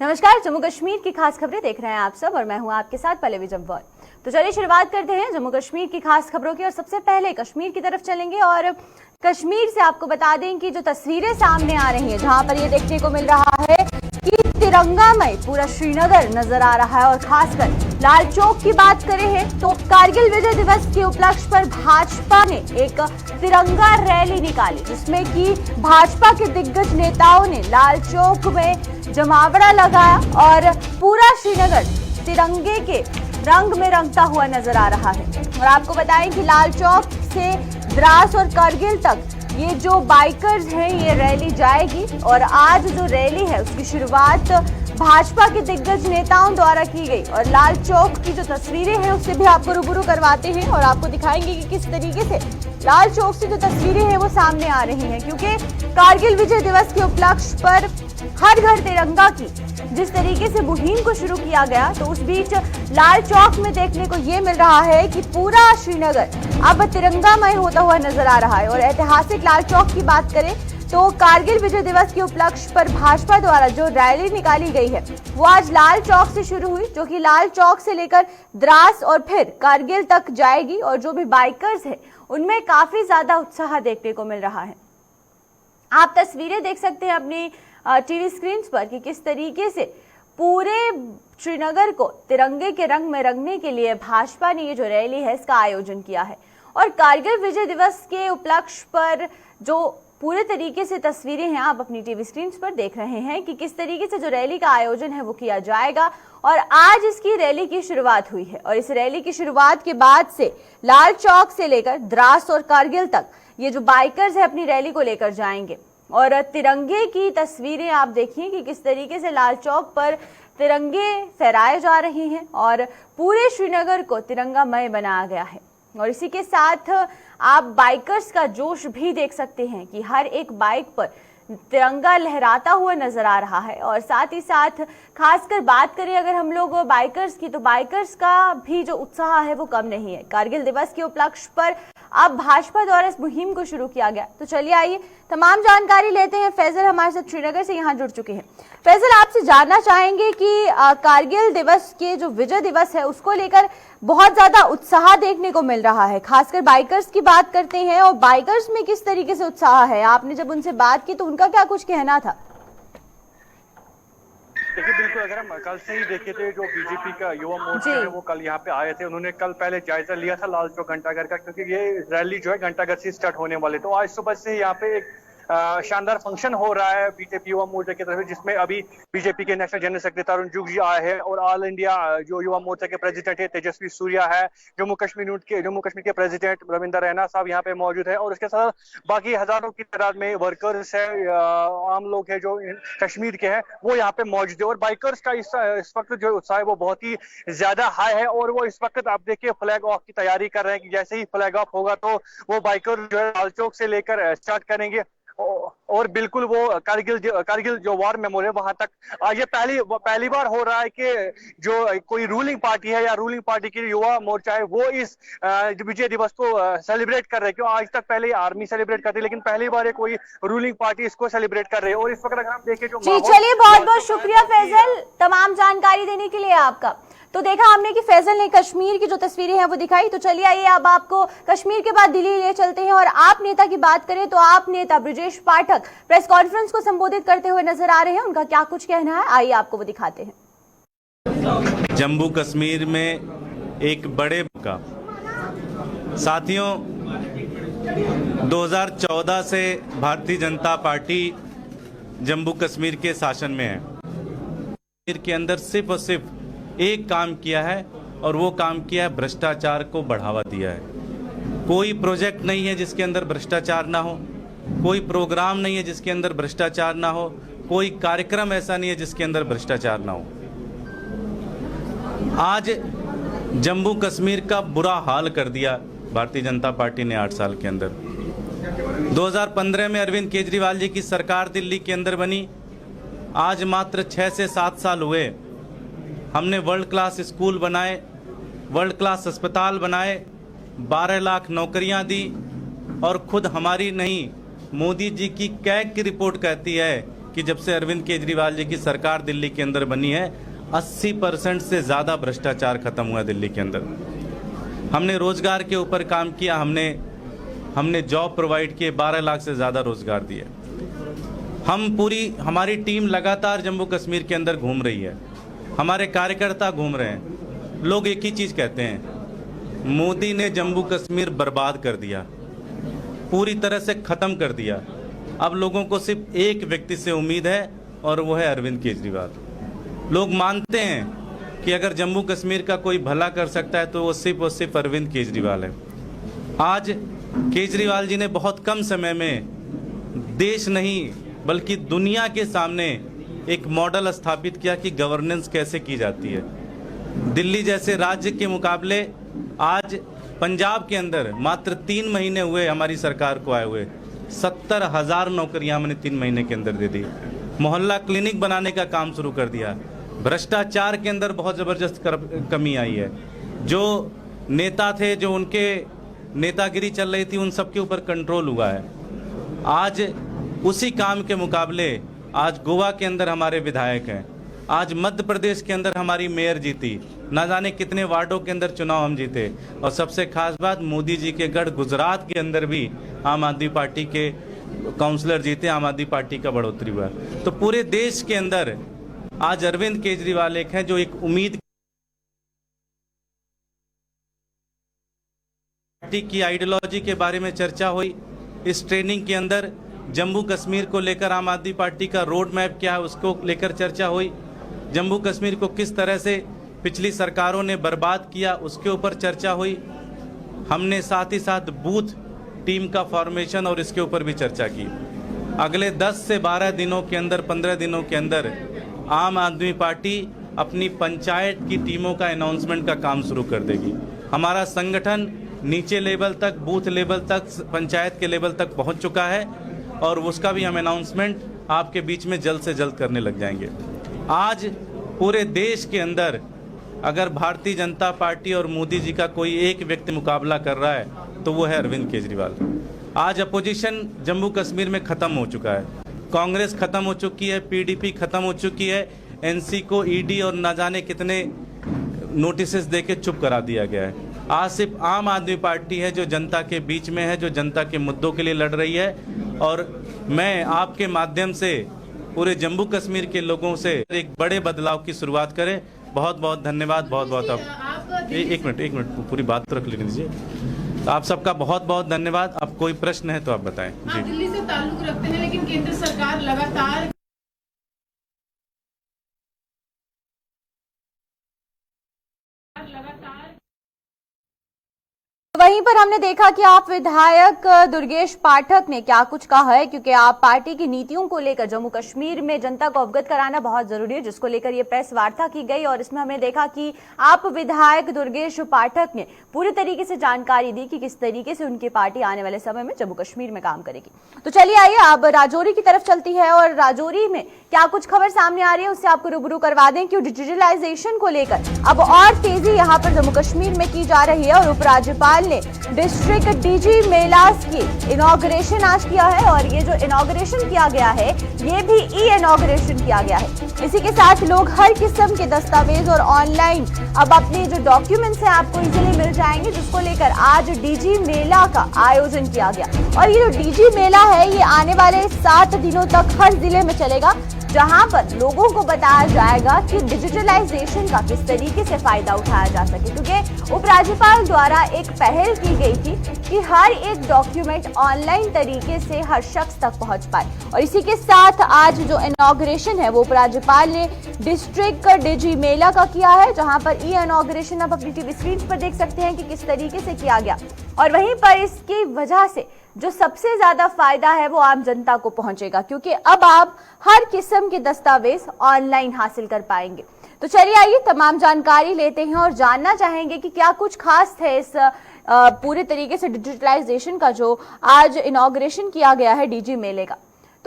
नमस्कार, जम्मू कश्मीर की खास खबरें देख रहे हैं आप सब और मैं हूं आपके साथ पल्लवी जम्वाल। तो चलिए शुरुआत करते हैं जम्मू कश्मीर की खास खबरों की और सबसे पहले कश्मीर की तरफ चलेंगे और कश्मीर से आपको बता दें कि जो तस्वीरें सामने आ रही हैं जहां पर ये देखने को मिल रहा है कि तिरंगामय पूरा श्रीनगर नजर आ रहा है और खासकर लाल चौक की बात करें हैं तो कारगिल विजय दिवस के उपलक्ष्य पर भाजपा ने एक तिरंगा रैली निकाली जिसमें कि भाजपा के दिग्गज नेताओं ने लाल चौक में जमावड़ा लगाया और पूरा श्रीनगर तिरंगे के रंग में रंगता हुआ नजर आ रहा है। और आपको बताएं कि लाल चौक से द्रास और कारगिल तक ये जो बाइकर्स हैं ये रैली जाएगी और आज जो रैली है उसकी शुरुआत भाजपा के दिग्गज नेताओं द्वारा की गई और लाल चौक की जो तस्वीरें हैं उससे भी आपको रूबरू करवाते हैं और आपको दिखाएंगे कि किस तरीके से लाल चौक से जो तस्वीरें हैं वो सामने आ रही हैं, क्योंकि कारगिल विजय दिवस के उपलक्ष्य पर हर घर तिरंगा की जिस तरीके से मुहिम को शुरू किया गया तो उस बीच लाल चौक में देखने को ये मिल रहा है कि पूरा श्रीनगर अब तिरंगामय होता हुआ नजर आ रहा है। और ऐतिहासिक लाल चौक की बात करें तो कारगिल विजय दिवस के उपलक्ष्य पर भाजपा द्वारा जो रैली निकाली गई है वो आज लाल चौक से शुरू हुई, जो कि लाल चौक से लेकर द्रास और फिर कारगिल तक जाएगी और जो भी बाइकर्स है उनमें काफी ज्यादा उत्साह देखने को मिल रहा है। आप तस्वीरें देख सकते हैं अपनी टीवी स्क्रीन पर कि किस तरीके से पूरे श्रीनगर को तिरंगे के रंग में रंगने के लिए भाजपा ने ये जो रैली है इसका आयोजन किया है। और कारगिल विजय दिवस के उपलक्ष्य पर जो पूरे तरीके से तस्वीरें हैं आप अपनी टीवी स्क्रीन पर देख रहे हैं कि किस तरीके से जो रैली का आयोजन है वो किया जाएगा और आज इसकी रैली की शुरुआत हुई है। और इस रैली की शुरुआत के बाद से लाल चौक से लेकर द्रास और कारगिल तक ये जो बाइकर्स है अपनी रैली को लेकर जाएंगे और तिरंगे की तस्वीरें आप देखिए कि किस तरीके से लाल चौक पर तिरंगे फहराए जा रहे हैं और पूरे श्रीनगर को तिरंगामय बनाया गया है। और इसी के साथ आप बाइकर्स का जोश भी देख सकते हैं कि हर एक बाइक पर तिरंगा लहराता हुआ नजर आ रहा है। और साथ ही साथ खासकर बात करें अगर हम लोग बाइकर्स की तो बाइकर्स का भी जो उत्साह है वो कम नहीं है। कारगिल दिवस के उपलक्ष्य पर अब भाजपा द्वारा इस मुहिम को शुरू किया गया। तो चलिए आइए तमाम जानकारी लेते हैं। फैजल हमारे साथ श्रीनगर से यहाँ जुड़ चुके हैं। फैजल, आपसे जानना चाहेंगे कि कारगिल दिवस के जो विजय दिवस है उसको लेकर बहुत ज्यादा उत्साह देखने को मिल रहा है, खासकर बाइकर्स की बात करते हैं और बाइकर्स में किस तरीके से उत्साह है? आपने जब उनसे बात की तो उनका क्या कुछ कहना था? देखिए, बिल्कुल अगर हम कल से ही देखे थे जो बीजेपी का युवा मोर्चा है वो कल यहाँ पे आए थे। उन्होंने कल पहले जायजा लिया था लाल चौक घंटाघर का, क्योंकि ये रैली जो है घंटाघर से स्टार्ट होने वाले। तो आज सुबह से यहाँ पे एक शानदार फंक्शन हो रहा है बीजेपी युवा मोर्चा की तरफ, जिसमें अभी बीजेपी के नेशनल जनरल सेक्रेटरी तरुण जुग जी आए हैं और ऑल इंडिया जो युवा मोर्चा के प्रेसिडेंट है तेजस्वी सूर्या है, जम्मू कश्मीर के प्रेसिडेंट रविंदर रैना साहब यहाँ पे मौजूद है और उसके साथ बाकी हजारों की तादाद में वर्कर्स है, आम लोग है जो कश्मीर के हैं वो यहाँ पे मौजूद है। और बाइकर्स का इस वक्त जो उत्साह है वो बहुत ही ज्यादा हाई है और वो इस वक्त आप देखिए फ्लैग ऑफ की तैयारी कर रहे हैं कि जैसे ही फ्लैग ऑफ होगा तो वो बाइकर जो है लाल चौक से लेकर स्टार्ट करेंगे और बिल्कुल वो कारगिल जो वॉर मेमोरियल वहां तक ये पहली बार हो रहा है कि जो कोई रूलिंग पार्टी है या रूलिंग पार्टी की युवा मोर्चा है वो इस विजय दिवस को सेलिब्रेट कर रहे हैं। क्यों आज तक पहले आर्मी सेलिब्रेट करती है लेकिन पहली बार कोई रूलिंग पार्टी इसको सेलिब्रेट कर रही है। और इस वक्त अगर हम देखें जो चलिए बहुत बहुत शुक्रिया फैजल तमाम जानकारी देने के लिए आपका। तो देखा हमने कि फैजल ने कश्मीर की जो तस्वीरें हैं वो दिखाई। तो चलिए आइए अब आपको कश्मीर के बाद दिल्ली ले चलते हैं और आप नेता की बात करें तो आप नेता ब्रजेश पाठक प्रेस कॉन्फ्रेंस को संबोधित करते हुए नजर आ रहे हैं। उनका क्या कुछ कहना है आइए आपको वो दिखाते हैं। जम्मू कश्मीर में एक बड़े का साथियों 2014 से भारतीय जनता पार्टी जम्मू कश्मीर के शासन में है। कश्मीर के अंदर सिर्फ और सिर्फ एक काम किया है और वो काम किया है भ्रष्टाचार को बढ़ावा दिया है। कोई प्रोजेक्ट नहीं है जिसके अंदर भ्रष्टाचार ना हो, कोई प्रोग्राम नहीं है जिसके अंदर भ्रष्टाचार ना हो, कोई कार्यक्रम ऐसा नहीं है जिसके अंदर भ्रष्टाचार ना हो। आज जम्मू कश्मीर का बुरा हाल कर दिया भारतीय जनता पार्टी ने 8 साल के अंदर। 2015 में अरविंद केजरीवाल जी की सरकार दिल्ली के अंदर बनी। आज मात्र 6 से 7 साल हुए, हमने वर्ल्ड क्लास स्कूल बनाए, वर्ल्ड क्लास अस्पताल बनाए, 12 लाख नौकरियां दी और खुद हमारी नहीं मोदी जी की कैग की रिपोर्ट कहती है कि जब से अरविंद केजरीवाल जी की सरकार दिल्ली के अंदर बनी है 80% से ज़्यादा भ्रष्टाचार खत्म हुआ दिल्ली के अंदर। हमने रोजगार के ऊपर काम किया, हमने जॉब प्रोवाइड किए, 12 लाख से ज़्यादा रोजगार दिए। हमारी टीम लगातार जम्मू कश्मीर के अंदर घूम रही है, हमारे कार्यकर्ता घूम रहे हैं। लोग एक ही चीज़ कहते हैं, मोदी ने जम्मू कश्मीर बर्बाद कर दिया, पूरी तरह से ख़त्म कर दिया। अब लोगों को सिर्फ एक व्यक्ति से उम्मीद है और वो है अरविंद केजरीवाल। लोग मानते हैं कि अगर जम्मू कश्मीर का कोई भला कर सकता है तो वो सिर्फ और सिर्फ अरविंद केजरीवाल है। आज केजरीवाल जी ने बहुत कम समय में देश नहीं बल्कि दुनिया के सामने एक मॉडल स्थापित किया कि गवर्नेंस कैसे की जाती है। दिल्ली जैसे राज्य के मुकाबले आज पंजाब के अंदर मात्र 3 महीने हुए हमारी सरकार को आए हुए 70,000 नौकरियां हमने 3 महीने के अंदर दे दी। मोहल्ला क्लिनिक बनाने का काम शुरू कर दिया। भ्रष्टाचार के अंदर बहुत ज़बरदस्त कमी आई है। जो नेता थे, जो उनके नेतागिरी चल रही थी, उन सब के ऊपर कंट्रोल हुआ है। आज उसी काम के मुकाबले आज गोवा के अंदर हमारे विधायक हैं, आज मध्य प्रदेश के अंदर हमारी मेयर जीती, ना जाने कितने वार्डों के अंदर चुनाव हम जीते। और सबसे खास बात, मोदी जी के गढ़ गुजरात के अंदर भी आम आदमी पार्टी के काउंसलर जीते, आम आदमी पार्टी का बढ़ोतरी हुआ। तो पूरे देश के अंदर आज अरविंद केजरीवाल एक हैं जो एक उम्मीद पार्टी की आइडियोलॉजी के बारे में चर्चा हुई। इस ट्रेनिंग के अंदर जम्मू कश्मीर को लेकर आम आदमी पार्टी का रोड मैप क्या है उसको लेकर चर्चा हुई। जम्मू कश्मीर को किस तरह से पिछली सरकारों ने बर्बाद किया उसके ऊपर चर्चा हुई। हमने साथ ही साथ बूथ टीम का फॉर्मेशन और इसके ऊपर भी चर्चा की। अगले 10 से 12 दिनों के अंदर, 15 दिनों के अंदर आम आदमी पार्टी अपनी पंचायत की टीमों का अनाउंसमेंट का काम शुरू कर देगी। हमारा संगठन नीचे लेवल तक, बूथ लेवल तक, पंचायत के लेवल तक पहुंच चुका है और उसका भी हम अनाउंसमेंट आपके बीच में जल्द से जल्द करने लग जाएंगे। आज पूरे देश के अंदर अगर भारतीय जनता पार्टी और मोदी जी का कोई एक व्यक्ति मुकाबला कर रहा है तो वो है अरविंद केजरीवाल। आज अपोजिशन जम्मू कश्मीर में ख़त्म हो चुका है। कांग्रेस ख़त्म हो चुकी है, पीडीपी ख़त्म हो चुकी है, एनसी को ईडी और ना जाने कितने नोटिस देके चुप करा दिया गया है। आज सिर्फ आम आदमी पार्टी है जो जनता के बीच में है, जो जनता के मुद्दों के लिए लड़ रही है। और मैं आपके माध्यम से पूरे जम्मू कश्मीर के लोगों से एक बड़े बदलाव की शुरुआत करें। बहुत बहुत धन्यवाद। बहुत बहुत आप एक मिनट पूरी बात तो रख लेने दीजिए। तो आप सबका बहुत बहुत धन्यवाद। अब कोई प्रश्न है तो आप बताएं। जी, दिल्ली से ताल्लुक रखते हैं लेकिन केंद्र सरकार लगातार वहीं पर हमने देखा कि आप विधायक दुर्गेश पाठक ने क्या कुछ कहा है, क्योंकि आप पार्टी की नीतियों को लेकर जम्मू कश्मीर में जनता को अवगत कराना बहुत जरूरी है, जिसको लेकर ये प्रेस वार्ता की गई। और इसमें हमने देखा कि आप विधायक दुर्गेश पाठक ने पूरी तरीके से जानकारी दी कि किस तरीके से उनकी पार्टी आने वाले समय में जम्मू कश्मीर में काम करेगी। तो चलिए आइए अब राजौरी की तरफ चलती है और राजौरी में क्या कुछ खबर सामने आ रही है उससे आपको रूबरू करवा दें कि डिजिटलाइजेशन को लेकर अब और तेजी यहाँ पर जम्मू कश्मीर में की जा रही है। और उपराज्यपाल ने डिस्ट्रिक्ट डीजी मेलास की इनॉग्रेशन आज किया है और ये जो इनॉग्रेशन किया गया है ये भी ई इनॉग्रेशन किया गया है। इसी के साथ लोग हर किस्म के दस्तावेज और ऑनलाइन अब अपने जो डॉक्यूमेंट्स हैं आपको इजीली मिल जाएंगे, जिसको लेकर आज डीजी मेला का आयोजन किया गया। और ये जो डीजी मेला है ये आने वाले 7 दिनों तक हर जिले में चलेगा, जहां पर लोगों को बताया जाएगा कि डिजिटलाइजेशन का किस तरीके से फायदा उठाया जा सके। क्योंकि उपराज्यपाल द्वारा एक पहल की गई थी कि हर एक डॉक्यूमेंट ऑनलाइन तरीके से हर शख्स तक पहुंच पाए। और इसी के साथ आज जो इनॉग्रेशन है वो उपराज्यपाल ने डिस्ट्रिक्ट डीजी मेला का किया है, जहां पर ई इनॉग्रेशन आप अपनी टीवी स्क्रीन पर देख सकते हैं कि किस तरीके से किया गया। और वहीं पर इसकी वजह से जो सबसे ज्यादा फायदा है वो आम जनता को पहुंचेगा, क्योंकि अब आप हर किस्म के दस्तावेज ऑनलाइन हासिल कर पाएंगे। तो चलिए आइए तमाम जानकारी लेते हैं और जानना चाहेंगे कि क्या कुछ खास है इस पूरे तरीके से डिजिटलाइजेशन का जो आज इनॉग्रेशन किया गया है डीजी मेले का।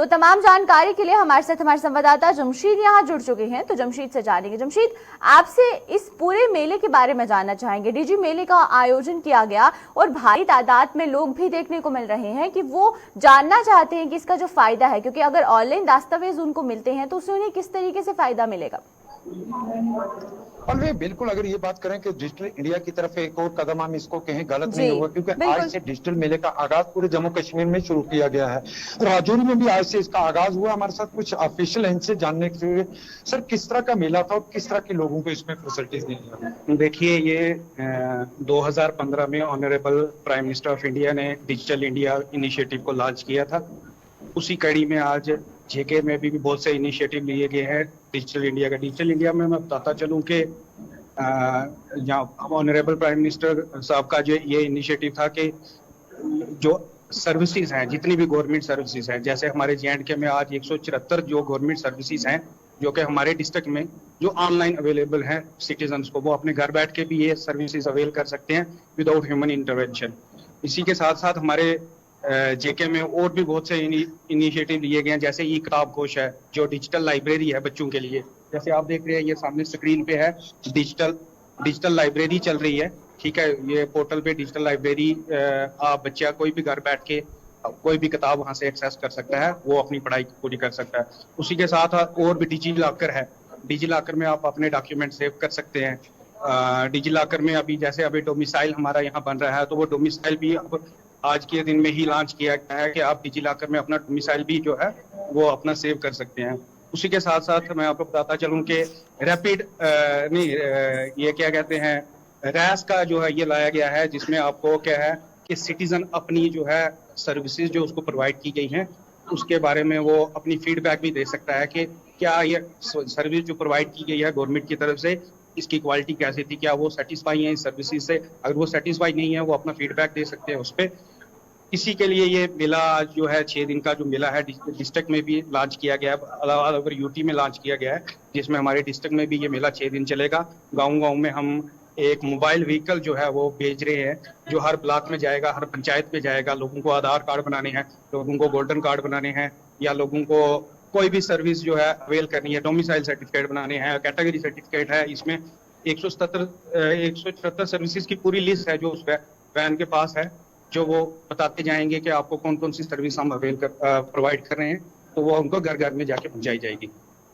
तो तमाम जानकारी के लिए हमारे साथ हमारे संवाददाता जमशीद यहाँ जुड़ चुके हैं, तो जमशीद से जानेंगे। जमशीद, आपसे इस पूरे मेले के बारे में जानना चाहेंगे। डीजी मेले का आयोजन किया गया और भारी तादाद में लोग भी देखने को मिल रहे हैं कि वो जानना चाहते हैं कि इसका जो फायदा है, क्योंकि अगर ऑनलाइन दस्तावेज उनको मिलते हैं तो उससे उन्हें किस तरीके से फायदा मिलेगा? बिल्कुल, अगर ये बात करें कि डिजिटल इंडिया की तरफ एक और कदम हम इसको कहें गलत नहीं होगा, क्योंकि आज से डिजिटल मेले का आगाज पूरे जम्मू कश्मीर में शुरू किया गया है। राजौरी में भी आज से इसका आगाज हुआ। हमारे साथ कुछ ऑफिशियल हैं, इनसे जानने के लिए सर किस तरह का मेला था और किस तरह के लोगों को इसमें फैसिलिटीज दी गई? देखिए, ये 2015 में honourable prime minister of India ने डिजिटल इंडिया इनिशिएटिव को लॉन्च किया था। उसी कड़ी में आज जेके में भी बहुत से इनिशिएटिव लिए गए हैं डिजिटल इंडिया का। डिजिटल इंडिया में मैं बताता चलूं कि यहाँ ऑनरेबल प्राइम मिनिस्टर साहब का जो ये इनिशिएटिव था कि जो सर्विसेज हैं, जितनी भी गवर्नमेंट सर्विसेज हैं, जैसे हमारे JNK में आज 174 जो गवर्नमेंट सर्विसेज हैं जो कि हमारे डिस्ट्रिक्ट में जो ऑनलाइन अवेलेबल हैं सिटीजन्स को, वो अपने घर बैठ के भी ये सर्विसेज अवेल कर सकते हैं विदाउट ह्यूमन इंटरवेंशन। इसी के साथ साथ हमारे JK में और भी बहुत से इनिशिएटिव लिए गए हैं, जैसे ई किताब कोश है जो डिजिटल लाइब्रेरी है बच्चों के लिए। जैसे आप देख रहे हैं, ये सामने स्क्रीन पे है, डिजिटल लाइब्रेरी चल रही है, ठीक है। ये पोर्टल पे डिजिटल लाइब्रेरी, आप बच्चा कोई भी घर बैठ के कोई भी किताब वहां से एक्सेस कर सकता है, वो अपनी पढ़ाई पूरी कर सकता है। उसी के साथ और भी डिजी लॉकर है, डिजी लॉकर में आप अपने डॉक्यूमेंट सेव कर सकते हैं। डिजी लॉकर में अभी डोमिसाइल हमारा यहाँ बन रहा है, तो वो डोमिसाइल भी अब आज के दिन में ही लॉन्च किया गया है कि आप डिजी लॉकर में अपना डोमिसाइल भी जो है वो अपना सेव कर सकते हैं। उसी के साथ साथ मैं आपको बताता चलूं कि रैपिड ये क्या कहते हैं, रैस का जो है ये लाया गया है, जिसमें आपको क्या है कि सिटीजन अपनी जो है सर्विसेज जो उसको प्रोवाइड की गई हैं उसके बारे में वो अपनी फीडबैक भी दे सकता है कि क्या ये सर्विस जो प्रोवाइड की गई है गवर्नमेंट की तरफ से, इसकी क्वालिटी कैसी थी, क्या वो सेटिस्फाई है इस सर्विसेज से। अगर वो सेटिस्फाई नहीं है, वो अपना फीडबैक दे सकते हैं उस पर। इसी के लिए ये मेला आज जो है 6 दिन का जो मेला है डिस्ट्रिक्ट में भी लॉन्च किया गया है, ऑल ओवर यूटी में लॉन्च किया गया है, जिसमें हमारे डिस्ट्रिक्ट में भी ये मेला 6 दिन चलेगा। गाँव में हम एक मोबाइल व्हीकल जो है वो भेज रहे हैं, जो हर ब्लॉक में जाएगा, हर पंचायत में जाएगा। लोगों को आधार कार्ड बनाने हैं, लोगों को गोल्डन कार्ड बनाने हैं, या लोगों को कोई भी सर्विस जो है अवेल करनी है, डोमिसाइल सर्टिफिकेट बनाने हैं, कैटेगरी सर्टिफिकेट है। इसमें 174 सर्विसेज की पूरी लिस्ट है जो उस वैन के पास है, जो वो बताते जाएंगे कि आपको कौन कौन सी सर्विस हम अवेल कर प्रोवाइड कर रहे हैं, तो वो उनको घर घर में जाके पहुंचाई जाएगी।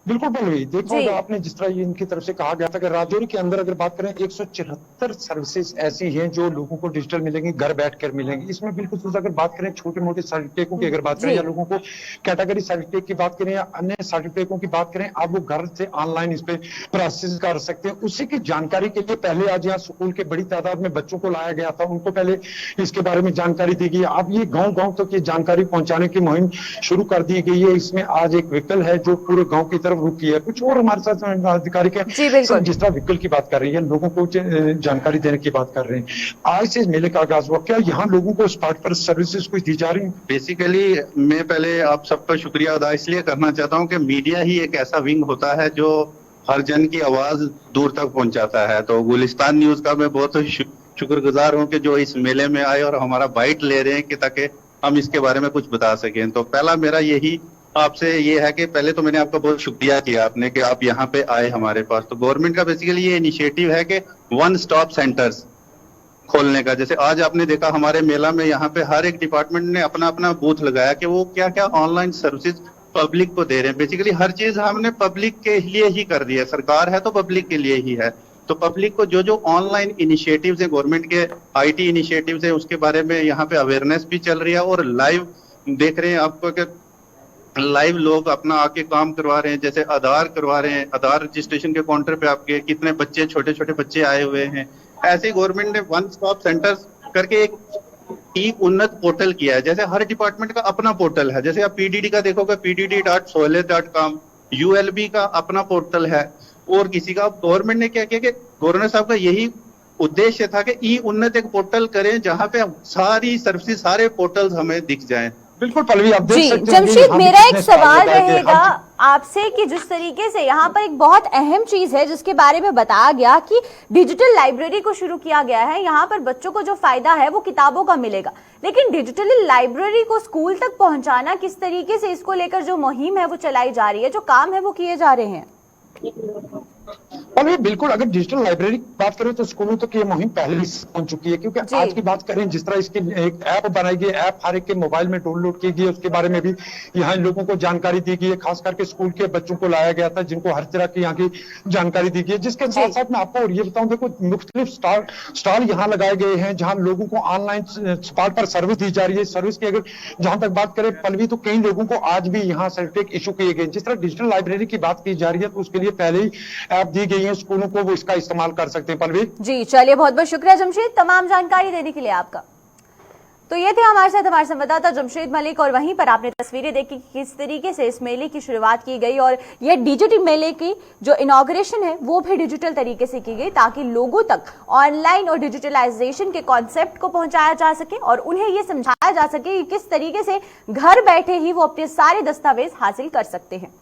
बिल्कुल पल्लवी, देखो आपने जिस तरह इनकी तरफ से कहा गया था कि राजौरी के अंदर अगर बात करें 174 सर्विसेज ऐसी हैं जो लोगों को डिजिटल मिलेंगी, घर बैठकर मिलेंगी। इसमें बिल्कुल अगर बात करें छोटे मोटे सर्टिफिकेटों की अगर बात करें, या लोगों को कैटेगरी सर्टिफिकेट की बात करें या अन्य सर्टिफिकेटों की बात करें, आप वो घर से ऑनलाइन इस पे प्रोसेस कर सकते हैं। उसी की जानकारी के लिए पहले आज यहाँ स्कूल के बड़ी तादाद में बच्चों को लाया गया था, उनको पहले इसके बारे में जानकारी दी गई। अब ये गाँव तक ये जानकारी पहुंचाने की मुहिम शुरू कर दी गई है। इसमें आज एक व्हीकल है जो पूरे गाँव की तरफ रुकी है। कुछ और हमारे साथ अधिकारी के जिस तरह व्हीकल की बात कर रही है, लोगों को जानकारी देने की बात कर रहे हैं। आज से मेले का आगाज हुआ, क्या यहाँ लोगों को स्मार्ट पर सर्विसेज कुछ दी जा रही है? बेसिकली मैं पहले आप सबका शुक्रिया अदा इसलिए करना चाहता हूँ कि मीडिया ही एक ऐसा विंग होता है जो हर जन की आवाज दूर तक पहुंचाता है। तो गुलिस्तान न्यूज का मैं बहुत शुक्रगुजार हूँ कि जो इस मेले में आए और हमारा बाइट ले रहे हैं कि ताकि हम इसके बारे में कुछ बता सकें। तो पहला मेरा यही आपसे ये है कि पहले तो मैंने आपका बहुत शुक्रिया किया आपने कि आप यहाँ पे आए हमारे पास। तो गवर्नमेंट का बेसिकली ये इनिशिएटिव है कि वन स्टॉप सेंटर्स खोलने का। जैसे आज आपने देखा हमारे मेला में यहाँ पे हर एक डिपार्टमेंट ने अपना अपना बूथ लगाया कि वो क्या क्या ऑनलाइन सर्विसेज पब्लिक को दे रहे हैं। बेसिकली हर चीज हमने पब्लिक के लिए ही कर दी है, सरकार है तो पब्लिक के लिए ही है। तो पब्लिक को जो जो ऑनलाइन इनिशिएटिव्स है, गवर्नमेंट के IT इनिशिएटिव्स है, उसके बारे में यहाँ पे अवेयरनेस भी चल रही है। और लाइव देख रहे हैं आपको कि लाइव लोग अपना आके काम करवा रहे हैं, जैसे आधार करवा रहे हैं, आधार रजिस्ट्रेशन के काउंटर पे आपके कितने बच्चे, छोटे छोटे बच्चे आए हुए हैं। ऐसे गवर्नमेंट ने वन स्टॉप सेंटर्स करके एक उन्नत पोर्टल किया है। जैसे हर डिपार्टमेंट का अपना पोर्टल है, जैसे आप PDD का देखोगे pdd.soileth.com, ULB का अपना पोर्टल है, और किसी का। गवर्नमेंट ने क्या किया कि गवर्नर साहब का यही उद्देश्य था कि उन्नत एक पोर्टल करें जहाँ पे सारी सर्विसेज, सारे पोर्टल्स हमें दिख जाएं। बिल्कुल पल्लवी, आप देख सकते हैं। जमशीद, मेरा एक सवाल रहेगा आपसे कि जिस तरीके से यहाँ पर एक बहुत अहम चीज है जिसके बारे में बताया गया कि डिजिटल लाइब्रेरी को शुरू किया गया है। यहाँ पर बच्चों को जो फायदा है वो किताबों का मिलेगा, लेकिन डिजिटल लाइब्रेरी को स्कूल तक पहुंचाना, किस तरीके से इसको लेकर जो मुहिम है वो चलाई जा रही है, जो काम है वो किए जा रहे हैं? और ये बिल्कुल, अगर डिजिटल लाइब्रेरी की बात करें तो स्कूलों तक ये मुहिम पहले ही पहुंच चुकी है, क्योंकि आज की बात करें जिस तरह इसकी एक ऐप बनाई गई, ऐप हर एक के मोबाइल में डाउनलोड की गई, उसके बारे में भी यहाँ लोगों को जानकारी दी गई है। खास करके स्कूल के बच्चों को लाया गया था जिनको हर तरह की यहाँ की जानकारी दी गई है। जिसके साथ साथ मैं आपको और ये बताऊं, देखो मुख्तलिफ स्टॉल यहाँ लगाए गए हैं जहाँ लोगों को ऑनलाइन स्पॉट पर सर्विस दी जा रही है। सर्विस की अगर जहां तक बात करें पल्लवी, तो कई लोगों को आज भी यहाँ सर्टिफिकेट इशू किए गए। जिस तरह डिजिटल लाइब्रेरी की बात की जा रही है तो उसके लिए पहले ही ऐप दी गई है, स्कूलों को वो इसका इस्तेमाल कर सकते हैं। पल्लवी जी चलिए, बहुत बहुत शुक्रिया जमशेद तमाम जानकारी देने के लिए आपका। तो ये थे हमारे साथ हमारे संवाददाता जमशेद मलिक, और वहीं पर आपने तस्वीरें देखी कि किस तरीके से इस मेले की शुरुआत की गई, और ये डिजिटल मेले की जो इनॉग्रेशन है वो भी डिजिटल तरीके से की गई ताकि लोगों तक ऑनलाइन और डिजिटलाइजेशन के कॉन्सेप्ट को पहुंचाया जा सके और उन्हें ये समझाया जा सके कि किस तरीके से घर बैठे ही वो अपने सारे दस्तावेज हासिल कर सकते हैं।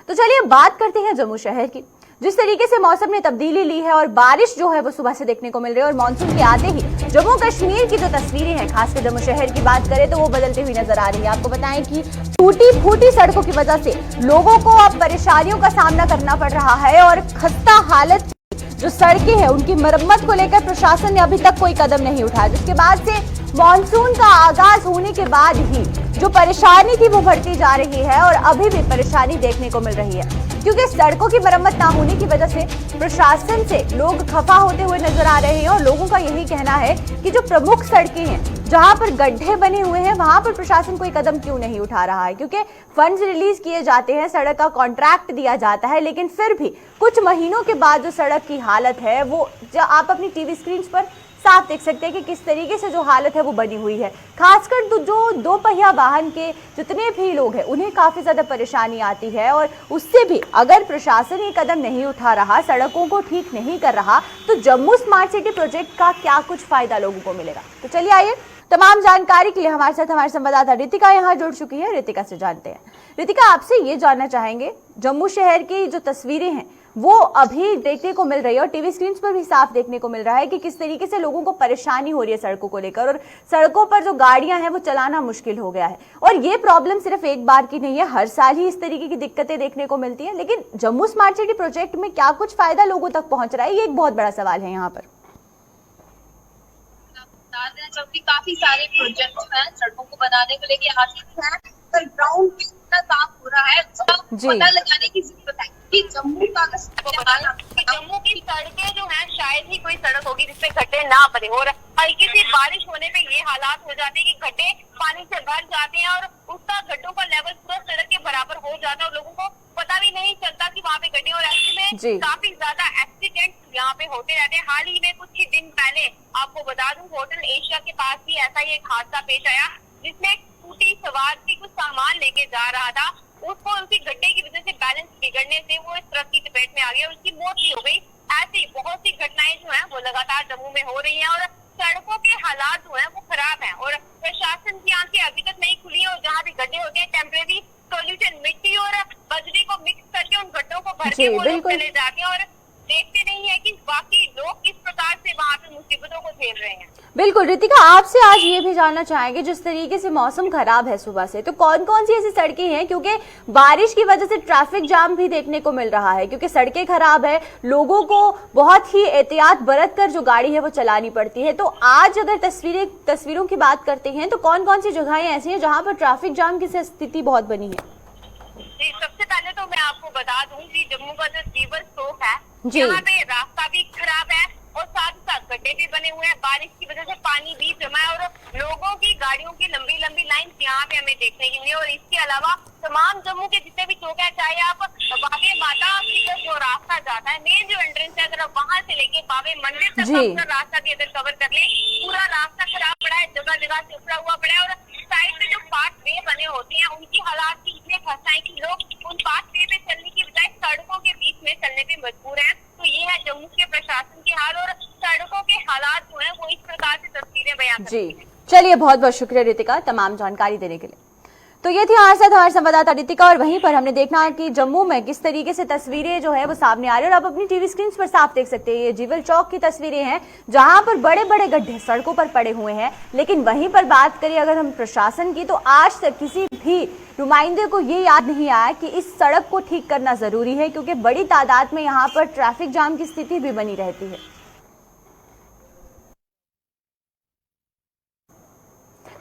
तो चलिए बात करते हैं जम्मू शहर की। जिस तरीके से मौसम ने तब्दीली ली है और बारिश जो है वो सुबह से देखने को मिल रही है, और मानसून के आते ही जम्मू कश्मीर की जो तस्वीरें हैं, खासकर जम्मू शहर की बात करें तो वो बदलती हुई नजर आ रही है। आपको बताएं कि टूटी फूटी सड़कों की वजह से लोगों को अब परेशानियों का सामना करना पड़ रहा है, और खस्ता हालत जो सड़कें हैं उनकी मरम्मत को लेकर प्रशासन ने अभी तक कोई कदम नहीं उठाया, जिसके बाद से मानसून का आगाज होने के बाद ही जो परेशानी थी वो बढ़ती जा रही है, और अभी भी परेशानी देखने को मिल रही है, क्योंकि सड़कों की मरम्मत ना होने की वजह से प्रशासन से लोग खफा होते हुए नजर आ रहे हैं। और लोगों का यही कहना है कि जो प्रमुख सड़कें हैं जहां पर गड्ढे बने हुए हैं वहां पर प्रशासन कोई कदम क्यों नहीं उठा रहा है, क्योंकि फंड्स रिलीज किए जाते हैं, सड़क का कॉन्ट्रैक्ट दिया जाता है, लेकिन फिर भी कुछ महीनों के बाद जो सड़क की हालत है वो आप अपनी टीवी स्क्रीन पर साफ देख सकते हैं कि किस तरीके से जो हालत है वो बनी हुई है। खासकर तो जो दो पहिया वाहन के जितने भी लोग हैं उन्हें काफी ज्यादा परेशानी आती है, और उससे भी अगर प्रशासन ये कदम नहीं उठा रहा, सड़कों को ठीक नहीं कर रहा, तो जम्मू स्मार्ट सिटी प्रोजेक्ट का क्या कुछ फायदा लोगों को मिलेगा। तो चलिए आइए तमाम जानकारी के लिए हमारे साथ हमारे संवाददाता रितिका यहाँ जुड़ चुकी है। रितिका से जानते हैं। रितिका, आपसे ये जानना चाहेंगे, जम्मू शहर की जो तस्वीरें हैं वो अभी देखने को मिल रही है और टीवी स्क्रीन पर भी साफ देखने को मिल रहा है कि किस तरीके से लोगों को परेशानी हो रही है सड़कों को लेकर, और सड़कों पर जो गाड़ियां हैं वो चलाना मुश्किल हो गया है। और ये प्रॉब्लम सिर्फ एक बार की नहीं है, हर साल ही इस तरीके की दिक्कतें देखने को मिलती है। लेकिन जम्मू स्मार्ट सिटी प्रोजेक्ट में क्या कुछ फायदा लोगों तक पहुंच रहा है, ये एक बहुत बड़ा सवाल है यहाँ पर। जबकि काफी सारे प्रोजेक्ट हैं सड़कों को बनाने को लेके हासिल है, पर ग्राउंड पे इतना काम हो रहा है तो पता लगाने की जरूरत है कि जम्मू का जम्मू की सड़कें जो हैं शायद ही कोई सड़क होगी जिसपे गड्ढे ना बने, और हल्की सी बारिश होने पे ये हालात हो जाते हैं कि गड्ढे पानी से भर जाते हैं और उसका गड्ढों का लेवल पूरा सड़क के बराबर हो जाता है और लोगों को पता भी नहीं चलता कि वहाँ पे गड्ढे, और ऐसे में काफी ज्यादा एक्सीडेंट यहाँ पे होते रहते हैं। हाल ही में कुछ ही दिन पहले आपको बता दूं, होटल एशिया के पास भी ऐसा ही एक हादसा पेश आया जिसमें स्कूटी सवार की कुछ सामान लेके जा रहा था, उसको उसी गड्ढे की वजह से बैलेंस बिगड़ने से वो इस ट्रक की चपेट में आ गया, उसकी मौत भी हो गई। ऐसी बहुत सी घटनाएं जो हैं वो लगातार जम्मू में हो रही हैं, और सड़कों के हालात जो हैं वो खराब हैं, और प्रशासन की आंखें अभी तक नहीं खुली है, और जहाँ भी गड्ढे होते हैं टेम्परेरी सोल्यूशन मिट्टी और बजरी को मिक्स करके उन गड्ढों को भर के वो लोग चले जाते हैं, और देखते नहीं है कि बाकी लोग किस प्रकार से वहाँ पे मुसीबतों को झेल रहे हैं। बिल्कुल रितिका, आपसे आज ये भी जानना चाहेंगे, जिस तरीके से मौसम खराब है सुबह से, तो कौन कौन सी ऐसी सड़कें हैं, क्योंकि बारिश की वजह से ट्रैफिक जाम भी देखने को मिल रहा है, क्योंकि सड़कें खराब है, लोगों को बहुत ही एहतियात बरत कर जो गाड़ी है वो चलानी पड़ती है। तो आज अगर तस्वीरों की बात करते हैं तो कौन कौन सी जगहें ऐसी हैं जहाँ पर ट्रैफिक जाम की स्थिति बहुत बनी है? जी, सबसे पहले तो मैं आपको बता दूं कि जम्मू का जो जीवन स्रोत है यहाँ पे रास्ता भी खराब है और साथ ही साथ गड्ढे भी बने हुए हैं, बारिश की वजह से पानी भी जमा है, और लोगों की गाड़ियों की लंबी लंबी लाइन यहाँ पे हमें देखने के लिए। और इसके अलावा तमाम जम्मू के जितने भी चौक है, चाहे आप बाबे माता की जो रास्ता जाता है, मेन जो एंट्रेंस है, अगर आप वहाँ से लेके बाबे मंदिर तक का रास्ता भी अगर कवर कर ले, पूरा रास्ता खराब पड़ा है, जगह जगह से उखड़ा हुआ पड़ा है, और साइड पे जो पाथ वे बने होते हैं उनकी हालात भी इतने खस्ता है कि लोग उन पाथ वे पे चलने की बजाय सड़कों के बीच में चलने पे मजबूर हैं। तो ये है जम्मू के प्रशासन के हाल, और सड़कों के हालात जो है वो इस प्रकार से तस्वीरें बयान करती हैं। चलिए, बहुत बहुत शुक्रिया रितिका तमाम जानकारी देने के लिए। तो ये थी हमारे साथ हमारे संवाददाता रितिका, और वहीं पर हमने देखना कि जम्मू में किस तरीके से तस्वीरें जो है वो सामने आ रही है, और आप अपनी टीवी स्क्रीन पर साफ देख सकते हैं। ये जीवल चौक की तस्वीरें हैं जहां पर बड़े बड़े गड्ढे सड़कों पर पड़े हुए हैं। लेकिन वहीं पर बात करें अगर हम प्रशासन की, तो आज तक किसी भी नुमाइंदे को ये याद नहीं आया कि इस सड़क को ठीक करना जरूरी है, क्योंकि बड़ी तादाद में यहाँ पर ट्रैफिक जाम की स्थिति भी बनी रहती है।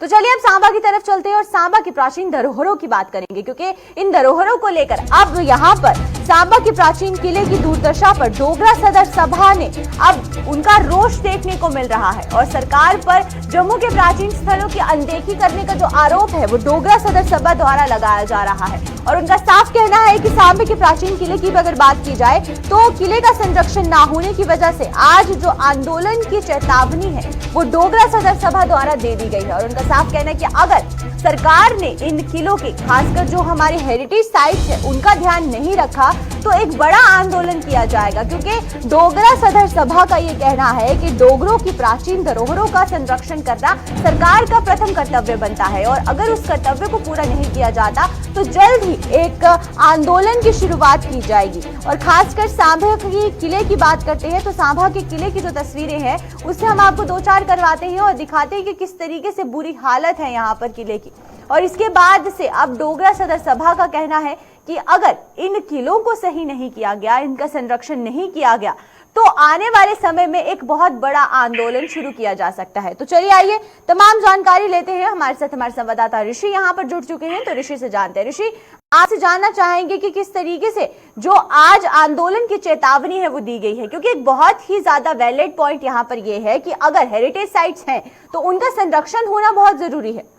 तो चलिए अब सांबा की तरफ चलते हैं और सांबा की प्राचीन धरोहरों की बात करेंगे, क्योंकि इन धरोहरों को लेकर अब यहाँ पर सांबा के प्राचीन किले की दुर्दशा पर डोगरा सदर सभा ने अब उनका रोष देखने को मिल रहा है, और सरकार पर जम्मू के प्राचीन स्थलों की अनदेखी करने का जो आरोप है वो डोगरा सदर सभा द्वारा लगाया जा रहा है। और उनका साफ कहना है कि सांबा के प्राचीन किले की अगर बात की जाए तो किले का संरक्षण ना होने की वजह से आज जो आंदोलन की चेतावनी है वो डोगरा सदर सभा द्वारा दे दी गई है। और उनका साफ कहना है कि अगर सरकार ने इन किलों के, खासकर जो हमारे हेरिटेज साइट है, उनका ध्यान नहीं रखा तो एक बड़ा आंदोलन किया जाएगा, क्योंकि डोगरा सदर सभा का ये कहना है कि डोगरों की प्राचीन धरोहरों का संरक्षण करना सरकार का प्रथम कर्तव्य बनता है, और अगर उस कर्तव्य को पूरा नहीं किया जाता तो जल्द ही एक आंदोलन की शुरुआत की जाएगी। और खासकर सांबा के किले की बात करते हैं तो सांबा के किले की जो तस्वीरें हैं उससे हम आपको दो चार करवाते हैं और दिखाते हैं कि किस तरीके से बुरी हालत है यहाँ पर किले की। और इसके बाद से अब डोगरा सदर सभा का कहना है कि अगर इन किलों को सही नहीं किया गया, इनका संरक्षण नहीं किया गया, तो आने वाले समय में एक बहुत बड़ा आंदोलन शुरू किया जा सकता है। तो चलिए आइए तमाम जानकारी लेते हैं। हमारे साथ हमारे संवाददाता ऋषि यहाँ पर जुड़ चुके हैं, तो ऋषि से जानते हैं। ऋषि, आपसे जानना चाहेंगे कि किस तरीके से जो आज आंदोलन की चेतावनी है वो दी गई है, क्योंकि एक बहुत ही ज्यादा वैलिड पॉइंट यहाँ पर ये है कि अगर हेरिटेज साइट्स हैं तो उनका संरक्षण होना बहुत जरूरी है।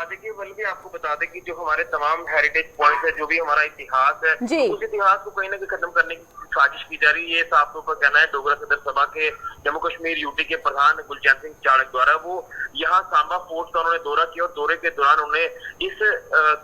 देखिए बल्कि आपको बता दें कि जो हमारे तमाम हेरिटेज पॉइंट है, जो भी हमारा इतिहास है, उस इतिहास को कहीं ना कहीं खत्म करने की साजिश की जा रही है। ये साफ तौर पर कहना है डोगरा सदर सभा के जम्मू कश्मीर यूटी के प्रधान गुलचैन सिंह चाड़क द्वारा। वो यहाँ सांबा फोर्ट का उन्होंने दौरा किया और दौरे के दौरान उन्होंने इस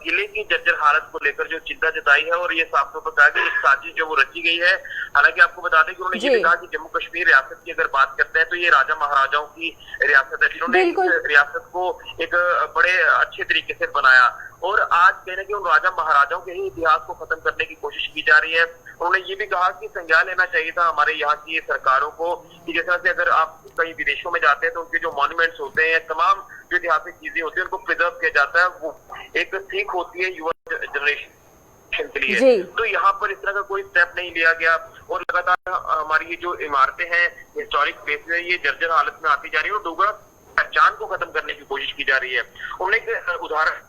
किले की जर्जर हालत को लेकर जो चिंता जताई है, और ये साफ तौर पर कहा कि एक साजिश जो वो रची गई है। हालांकि आपको बता दें कि उन्होंने ये भी कहा कि जम्मू कश्मीर रियासत की अगर बात करते हैं तो ये राजा महाराजाओं की रियासत है, जिन्होंने इस रियासत को एक बड़े अच्छे तरीके से बनाया, और आज कहने के उन राजा महाराजाओं के ही इतिहास को खत्म करने की कोशिश की जा रही है। उन्होंने ये भी कहा कि संज्ञान लेना चाहिए था हमारे यहाँ की सरकारों को कि जैसा से अगर आप कहीं विदेशों में जाते हैं तो उनके जो मॉन्यूमेंट्स होते हैं, तमाम जो ऐतिहासिक चीजें होती है उनको प्रिजर्व किया जाता है। वो एक सीख होती है युवा जनरेशन के लिए। तो यहाँ पर इस तरह का कोई स्टेप नहीं लिया गया, और लगातार हमारी ये जो इमारतें हैं हिस्टोरिक प्लेसेस है, ये जर्जर हालत में आती जा रही है और डोगरा पहचान को खत्म करने की कोशिश की जा रही है। उन्होंने एक उदाहरण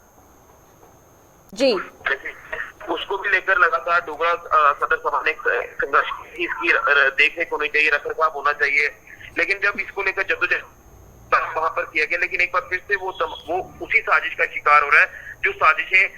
उसको भी लेकर लगातार डोगरा सदर सभा ने संघर्ष की, इसकी देख रेख होनी चाहिए, रखरखाव होना चाहिए। लेकिन जब इसको लेकर जद्दोजहद वहां पर किया गया, लेकिन एक बार फिर से वो उसी साजिश का शिकार हो रहा है जो साजिशें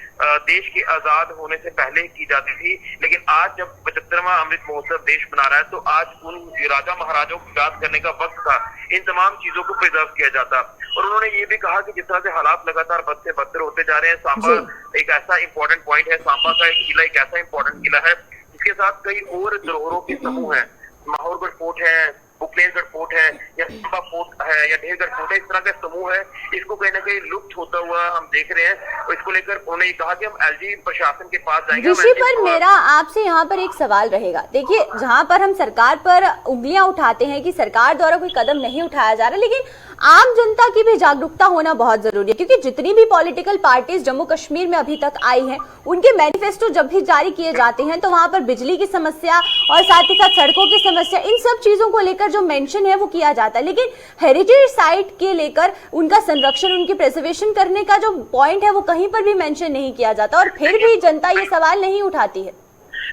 देश के आजाद होने से पहले की जाती थी। लेकिन आज जब 75वां अमृत महोत्सव देश मना रहा है तो आज उन राजा महाराजाओं को याद करने का वक्त था, इन तमाम चीजों को प्रिजर्व किया जाता। और उन्होंने ये भी कहा कि जिस तरह से हालात लगातार बद से बदतर होते जा रहे हैं, सांबा एक ऐसा इंपॉर्टेंट पॉइंट है, सांबा का एक किला एक ऐसा इंपॉर्टेंट किला है जिसके साथ कई और धरोहरों के समूह है। माहौरगढ़ फोर्ट है, बुकलेशगढ़ फोर्ट है, या सांबा फोर्ट है, या ढेरगढ़ फोर्ट है, इस तरह का समूह है। इसको कहीं ना कहीं लुप्त होता हुआ हम देख रहे हैं, और इसको लेकर उन्होंने कहा कि हम एलजी प्रशासन के पास जाएंगे। ऋषि, पर मेरा आपसे यहाँ पर एक सवाल रहेगा। देखिए, जहाँ पर हम सरकार पर उंगलियां उठाते हैं कि सरकार द्वारा कोई कदम नहीं उठाया जा रहा, लेकिन आम जनता की भी जागरूकता होना बहुत जरूरी है, क्योंकि जितनी भी पॉलिटिकल पार्टीज जम्मू कश्मीर में अभी तक आई हैं, उनके मैनिफेस्टो जब भी जारी किए जाते हैं तो वहां पर बिजली की समस्या और साथ ही साथ सड़कों की समस्या, इन सब चीजों को लेकर जो मेंशन है वो किया जाता है। लेकिन हेरिटेज साइट के लेकर उनका संरक्षण, उनकी प्रिजर्वेशन करने का जो पॉइंट है वो कहीं पर भी मेंशन नहीं किया जाता, और फिर भी जनता ये सवाल नहीं उठाती है।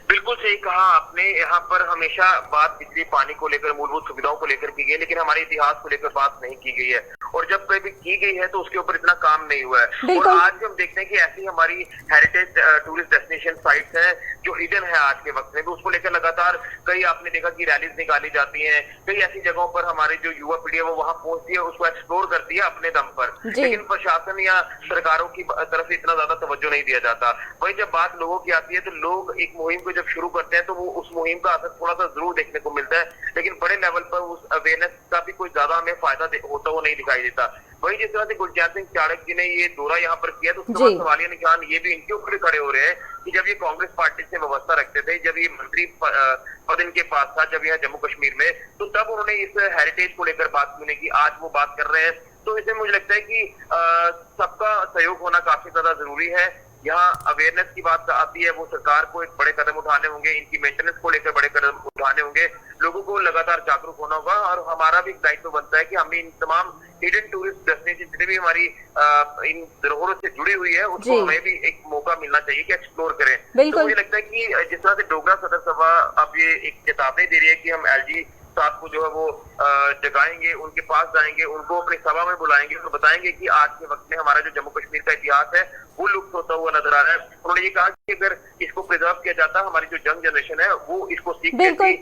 बिल्कुल सही कहा आपने। यहाँ पर हमेशा बात बिजली पानी को लेकर, मूलभूत सुविधाओं को लेकर की गई है, लेकिन हमारे इतिहास को लेकर बात नहीं की गई है, और जब कभी भी की गई है तो उसके ऊपर इतना काम नहीं हुआ है। और आज हम देखते हैं कि ऐसी हमारी हेरिटेज टूरिस्ट डेस्टिनेशन साइट्स हैं जो हिडन है आज के वक्त में भी, उसको लेकर लगातार कई आपने देखा कि रैलीज निकाली जाती हैं, कई ऐसी जगहों पर हमारी जो युवा पीढ़ी है वो वहां पहुंचती है, उसको एक्सप्लोर करती है अपने दम पर, लेकिन प्रशासन या सरकारों की तरफ से इतना ज्यादा तवज्जो नहीं दिया जाता। वही जब बात लोगों की आती है तो लोग एक मुहिम को जब शुरू करते हैं तो वो उस मुहिम का असर थोड़ा सा जरूर देखने को मिलता है, लेकिन बड़े लेवल पर उस अवेयरनेस का भी कोई ज्यादा हमें फायदा होता हुआ नहीं दिखाई देता। वही जिस तरह से गुलचैन सिंह चाणक्य जी ने ये दौरा यहाँ पर किया तो उसके बाद सवालिया निशान ये भी इनके ऊपर खड़े हो रहे हैं कि जब ये कांग्रेस पार्टी से व्यवस्था रखते थे, जब ये मंत्री पद इनके पास था, जब यहाँ जम्मू कश्मीर में, तो तब उन्होंने इस हेरिटेज को लेकर बात क्यों नहीं की, आज वो बात कर रहे हैं। तो इसमें मुझे लगता है कि सबका सहयोग होना काफी ज्यादा जरूरी है। यहाँ अवेयरनेस की बात आती है, वो सरकार को एक बड़े कदम उठाने होंगे, इनकी मेंटेनेंस को लेकर बड़े कदम उठाने होंगे, लोगों को लगातार जागरूक होना होगा और हमारा भी दायित्व बनता है कि हमें इन तमाम हिडन टूरिस्ट डेस्टिनेशन जितने भी हमारी इन धरोहरों से जुड़ी हुई है उसको हमें भी एक मौका मिलना चाहिए कि एक्सप्लोर करें। तो मुझे लगता है कि जिस तरह से डोगरा सदर सभा अब ये एक चेतावनी दे रही है कि हम एलजी साहब को जो है वो जगाएंगे, उनके पास जाएंगे, उनको अपनी सभा में बुलाएंगे और बताएंगे कि आज के वक्त में हमारा जो जम्मू कश्मीर का इतिहास है वो लुप्त होता हुआ नजर आ रहा है। उन्होंने ये कहा कि अगर इसको प्रिजर्व किया जाता, हमारी जो यंग जनरेशन है वो इसको सीखने की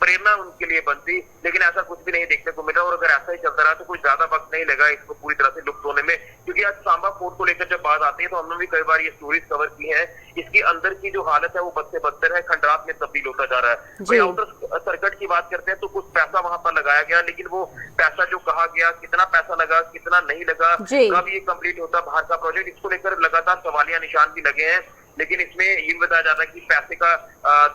प्रेरणा उनके लिए बनती, लेकिन ऐसा कुछ भी नहीं देखने को मिला। और अगर ऐसा ही चलता रहा तो कुछ ज्यादा वक्त नहीं लगा इसको पूरी तरह से लुप्त होने में, क्योंकि आज सांबा फोर्ट को लेकर जब बात आती है तो हमने भी कई बार ये स्टोरीज कवर की है। इसके अंदर की जो हालत है वो बद से बदतर है, खंडरात में तब्दील होता जा रहा है। वही आउटर सर्किट की बात करते हैं तो कुछ पैसा वहां पर लगाया गया, लेकिन वो पैसा जो कहा गया, कितना पैसा लगा, कितना नहीं लगा, कब ये कंप्लीट होता बाहर का प्रोजेक्ट, इसको लेकर लगातार सवालिया निशान भी लगे हैं। लेकिन इसमें ये बताया जाता है कि पैसे का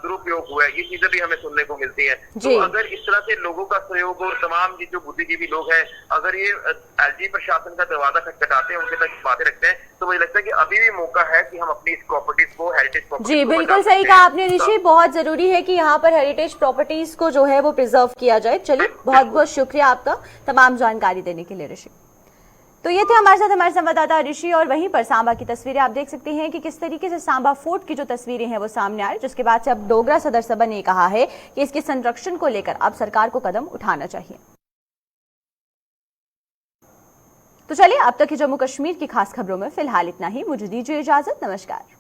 दुरुपयोग हुआ है, ये चीजें भी हमें सुनने को मिलती है। तो अगर इस तरह से लोगों का सहयोग और तमाम ये जो बुद्धिजीवी लोग हैं अगर ये एलजी प्रशासन का दरवाजा खटखटाते हैं, उनके तक बातें रखते हैं, तो मुझे लगता है कि अभी भी मौका है कि हम अपनी इस प्रॉपर्टीज को, हेरिटेज प्रॉपर्टीज जी बिल्कुल सही कहा आपने ऋषि, बहुत जरूरी है कि यहाँ पर हेरिटेज प्रॉपर्टीज को जो है वो प्रिजर्व किया जाए। चलिए बहुत बहुत शुक्रिया आपका तमाम जानकारी देने के लिए ऋषि। तो ये थे हमारे साथ हमारे संवाददाता ऋषि, और वहीं पर सांबा की तस्वीरें आप देख सकते हैं कि किस तरीके से सांबा फोर्ट की जो तस्वीरें हैं वो सामने आ रही, जिसके बाद से अब डोगरा सदर सभा ने कहा है कि इसके संरक्षण को लेकर अब सरकार को कदम उठाना चाहिए। तो चलिए अब तक की जम्मू कश्मीर की खास खबरों में फिलहाल इतना ही, मुझे दीजिए इजाजत, नमस्कार।